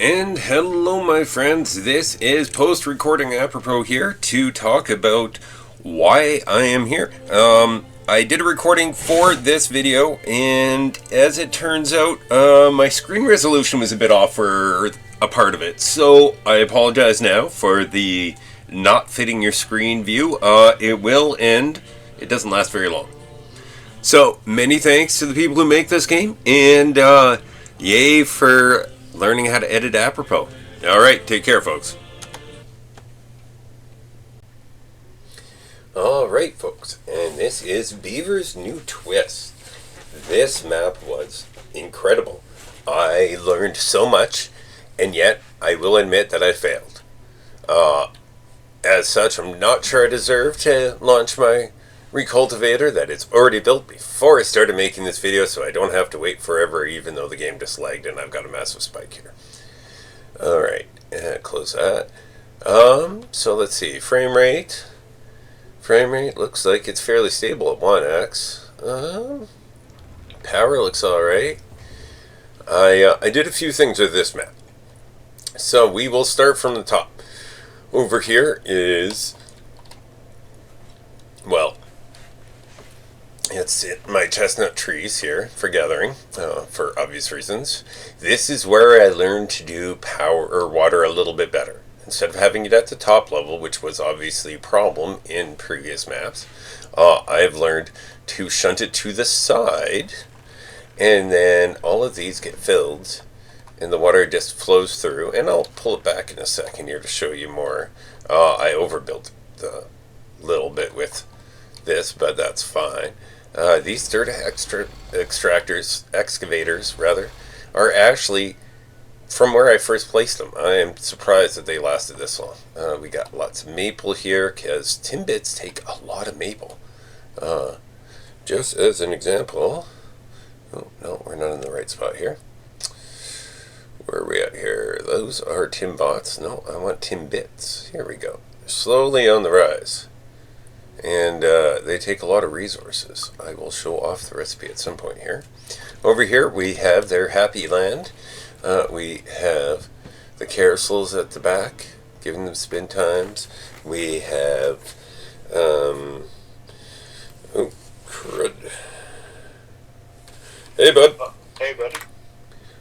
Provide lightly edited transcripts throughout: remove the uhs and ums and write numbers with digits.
And hello my friends, this is post-recording apropos here to talk about why I am here. I did a recording for this video, and as it turns out, my screen resolution was a bit off for a part of it, so I apologize now for the not fitting your screen view. It will end. It doesn't last very long. So, many thanks to the people who make this game, and yay for learning how to edit apropos. Alright, take care, folks. Alright, folks, and this is Beavers New Twist. This map was incredible. I learned so much, and yet I will admit that I failed. As such, I'm not sure I deserve to launch my recultivator that is already built before I started making this video, so I don't have to wait forever, even though the game just lagged and I've got a massive spike here. Alright, close that. So let's see, frame rate looks like it's fairly stable at 1x. Power looks alright. I did a few things with this map, so we will start from the top. Over here is, well, it's my chestnut trees here for gathering, for obvious reasons. This is where I learned to do power or water a little bit better. Instead of having it at the top level, which was obviously a problem in previous maps, I've learned to shunt it to the side, and then all of these get filled, and the water just flows through, and I'll pull it back in a second here to show you more. I overbuilt a little bit with this, but that's fine. These dirt excavators, are actually from where I first placed them. I am surprised that they lasted this long. We got lots of maple here, because timbits take a lot of maple. Just as an example, oh no, we're not in the right spot here. Where are we at here? Those are timbots. No, I want timbits. Here we go. They're slowly on the rise. And they take a lot of resources. I will show off the recipe at some point here. Over here we have their happy land. We have the carousels at the back, giving them spin times. We have, oh, crud. Hey, bud. Hey, buddy.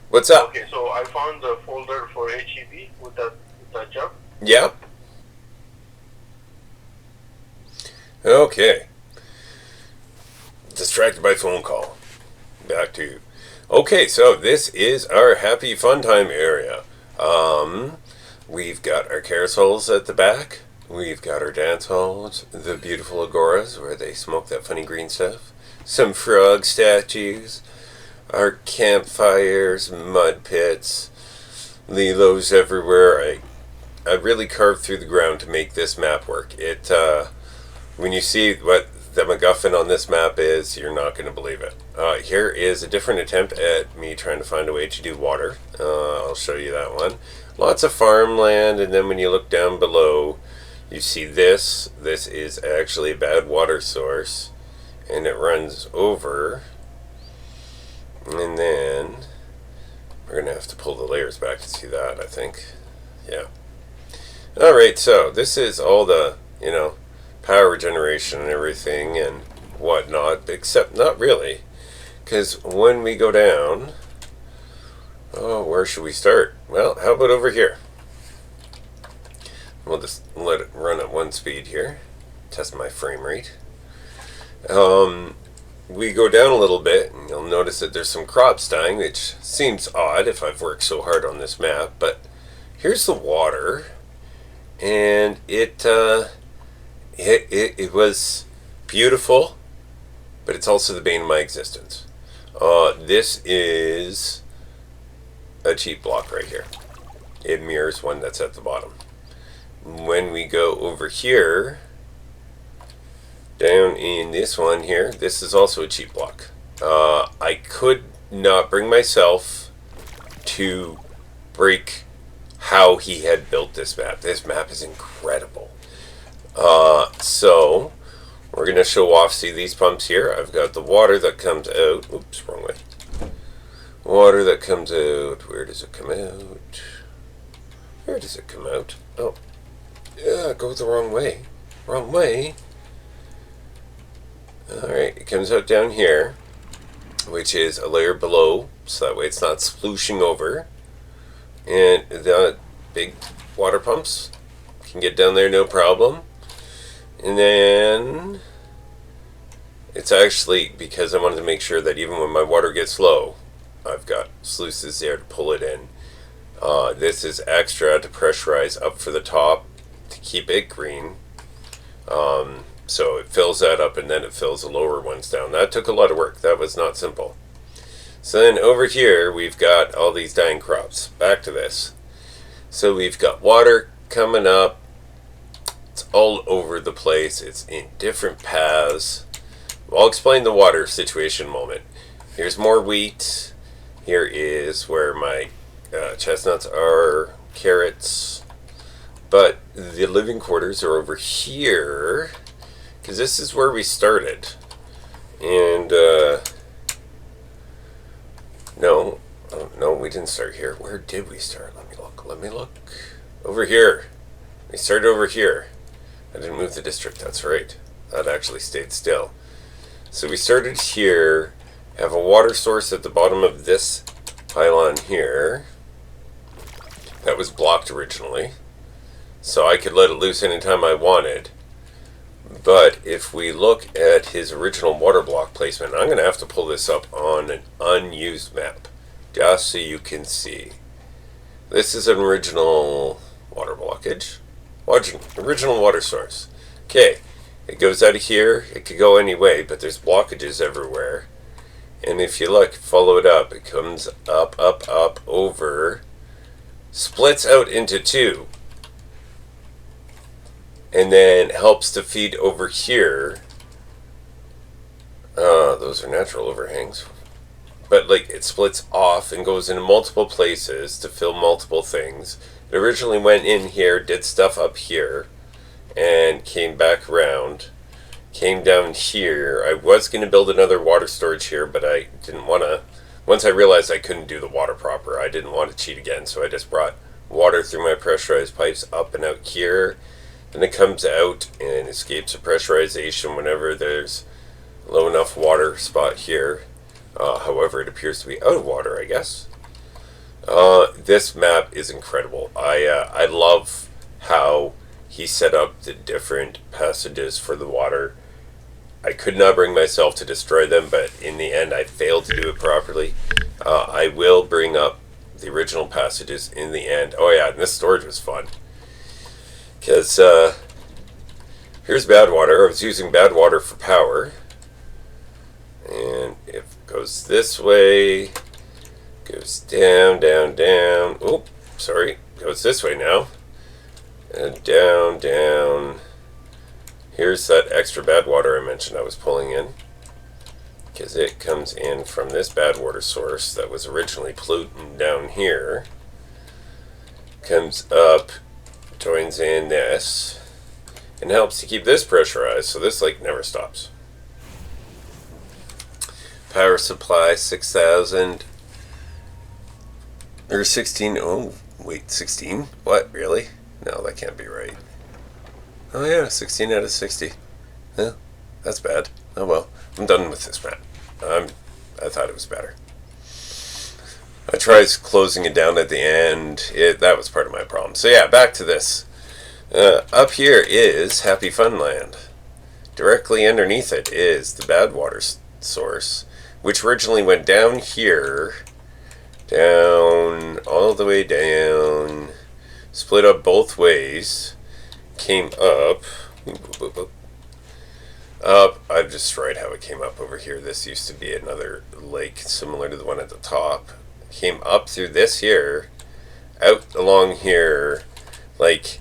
What's up? Okay, so I found the folder for HEB with that job. Yeah. Okay. Distracted by phone call. Back to you. Okay, so this is our happy fun time area. We've got our carousels at the back. We've got our dance halls, the beautiful agoras where they smoke that funny green stuff. Some frog statues. Our campfires, mud pits, lilos everywhere. I really carved through the ground to make this map work. When you see what the MacGuffin on this map is, you're not going to believe it. Here is a different attempt at me trying to find a way to do water. I'll show you that one. Lots of farmland, and then when you look down below, you see this. This is actually a bad water source, and it runs over. And then we're going to have to pull the layers back to see that, I think. Yeah. Alright, so this is all the, power generation and everything and whatnot, except not really. Because when we go down, where should we start? Well, how about over here? We'll just let it run at one speed here. Test my frame rate. We go down a little bit, and you'll notice that there's some crops dying, which seems odd if I've worked so hard on this map, but here's the water, and it was beautiful, but it's also the bane of my existence. This is a cheap block right here. It mirrors one that's at the bottom. When we go over here, down in this one here, this is also a cheap block. I could not bring myself to break how he had built this map. This map is incredible. So we're going to show off, see these pumps here? I've got the water that comes out. Oops, wrong way. Water that comes out. Where does it come out? Where does it come out? Oh, yeah, go the wrong way. Wrong way. Alright, it comes out down here, which is a layer below, so that way it's not splooshing over. And the big water pumps can get down there no problem. And then it's actually because I wanted to make sure that even when my water gets low, I've got sluices there to pull it in. This is extra to pressurize up for the top to keep it green. So it fills that up and then it fills the lower ones down. That took a lot of work. That was not simple. So then over here we've got all these dying crops. Back to this. So we've got water coming up. It's all over the place. It's in different paths. I'll explain the water situation in a moment. Here's more wheat. Here is where my chestnuts are, carrots. But the living quarters are over here, because this is where we started. And, no, we didn't start here. Where did we start? Let me look. Over here. We started over here. I didn't move the district, that's right. That actually stayed still. So we started here, have a water source at the bottom of this pylon here. That was blocked originally. So I could let it loose anytime I wanted. But if we look at his original water block placement, I'm going to have to pull this up on an unused map, just so you can see. This is an original water blockage. Original water source. Okay, it goes out of here. It could go any way, but there's blockages everywhere. And if you look, follow it up, it comes up, over, splits out into two, and then helps to feed over here. Those are natural overhangs. But like it splits off and goes into multiple places to fill multiple things. It originally went in here, did stuff up here, and came back around. Came down here. I was going to build another water storage here, but I didn't want to. Once I realized I couldn't do the water proper, I didn't want to cheat again, so I just brought water through my pressurized pipes up and out here. Then it comes out and escapes the pressurization whenever there's low enough water spot here. However, it appears to be out of water, I guess. This map is incredible. I love how he set up the different passages for the water. I could not bring myself to destroy them, but in the end I failed to do it properly. I will bring up the original passages in the end. Oh yeah, and this storage was fun. Because here's bad water. I was using bad water for power. And it goes this way. Goes down, down, down. Oh, sorry. Goes this way now. And down, down. Here's that extra bad water I mentioned I was pulling in. Because it comes in from this bad water source that was originally polluting down here. Comes up, joins in this, and helps to keep this pressurized, so this like never stops. Power supply 6,000 or 16. Oh wait, 16? What, really? No, that can't be right. Oh yeah, 16 out of 60. Huh, that's bad. Oh well, I'm done with this map. I thought it was better. I tried closing it down at the end. That was part of my problem. So yeah, back to this. Up here is Happy Fun Land. Directly underneath it is the bad water source, which originally went down here, down, all the way down, split up both ways, came up, up. I've destroyed how it came up over here. This used to be another lake similar to the one at the top. Came up through this here, out along here, like,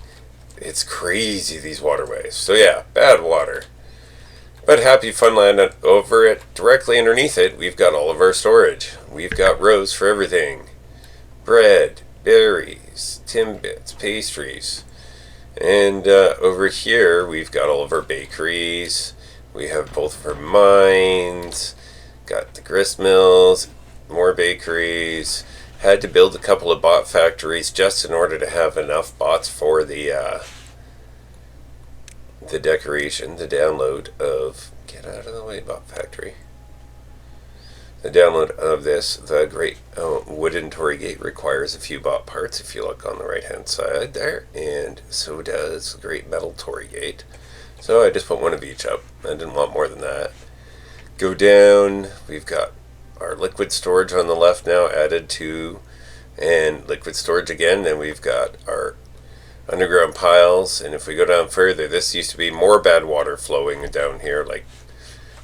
it's crazy, these waterways. So yeah, bad water. But Happy Funland over it, directly underneath it, we've got all of our storage. We've got rows for everything. Bread, berries, timbits, pastries. And over here, we've got all of our bakeries. We have both of our mines. Got the grist mills, more bakeries. Had to build a couple of bot factories just in order to have enough bots for the decoration, the download of... Get out of the way, bot factory. The download of this, the great wooden torii gate, requires a few bot parts if you look on the right hand side there, and so does the great metal torii gate. So I just put one of each up. I didn't want more than that. Go down, we've got our liquid storage on the left now added to, and liquid storage again, and we've got our underground piles, and if we go down further, this used to be more bad water flowing down here. Like,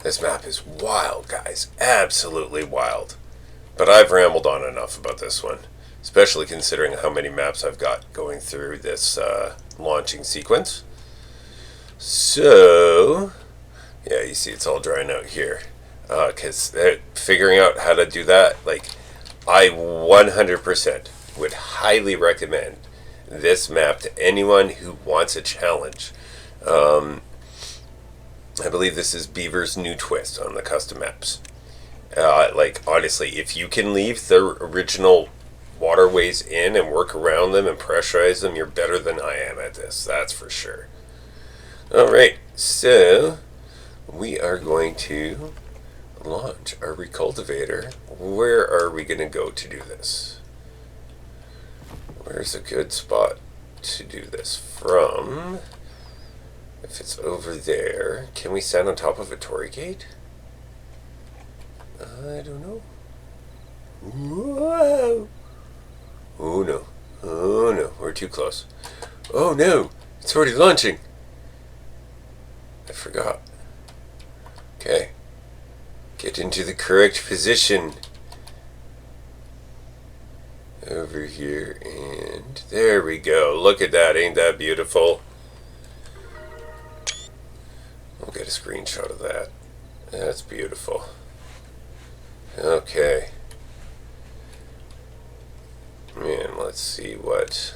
this map is wild, guys, absolutely wild. But I've rambled on enough about this one, especially considering how many maps I've got going through this launching sequence. So, yeah, you see it's all drying out here, because figuring out how to do that, like, I 100% would highly recommend this map to anyone who wants a challenge. I believe this is Beavers New Twist on the custom maps. Like, honestly, if you can leave the original waterways in and work around them and pressurize them, you're better than I am at this, that's for sure. Alright, so we are going to launch our recultivator. Where are we going to go to do this? Where's a good spot to do this from? If it's over there, can we stand on top of a torii gate? I don't know. Whoa! Oh no. Oh no, we're too close. Oh no, it's already launching. I forgot. Okay. Get into the correct position. Over here, and there we go. Look at that, ain't that beautiful? We'll get a screenshot of that. That's beautiful. Okay. And let's see what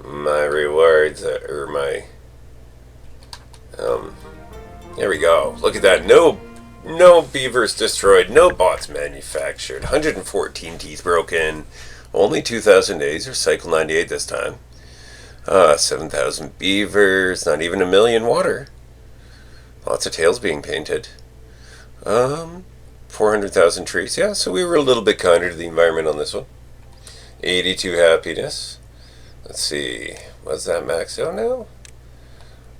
my rewards are, or my... there we go. Look at that. No beavers destroyed. No bots manufactured. 114 teeth broken. Only 2,000 days, or cycle 98 this time. 7,000 beavers. Not even 1,000,000 water. Lots of tails being painted. 400,000 trees. Yeah, so we were a little bit kinder to the environment on this one. 82 happiness. Let's see. Was that max out now?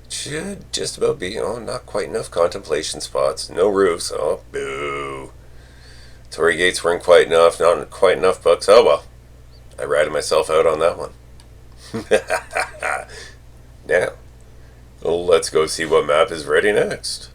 Should just about be. Oh, not quite enough contemplation spots. No roofs. Oh, boo. Torii gates weren't quite enough. Not quite enough books. Oh, well. I ratted myself out on that one. Now, let's go see what map is ready next.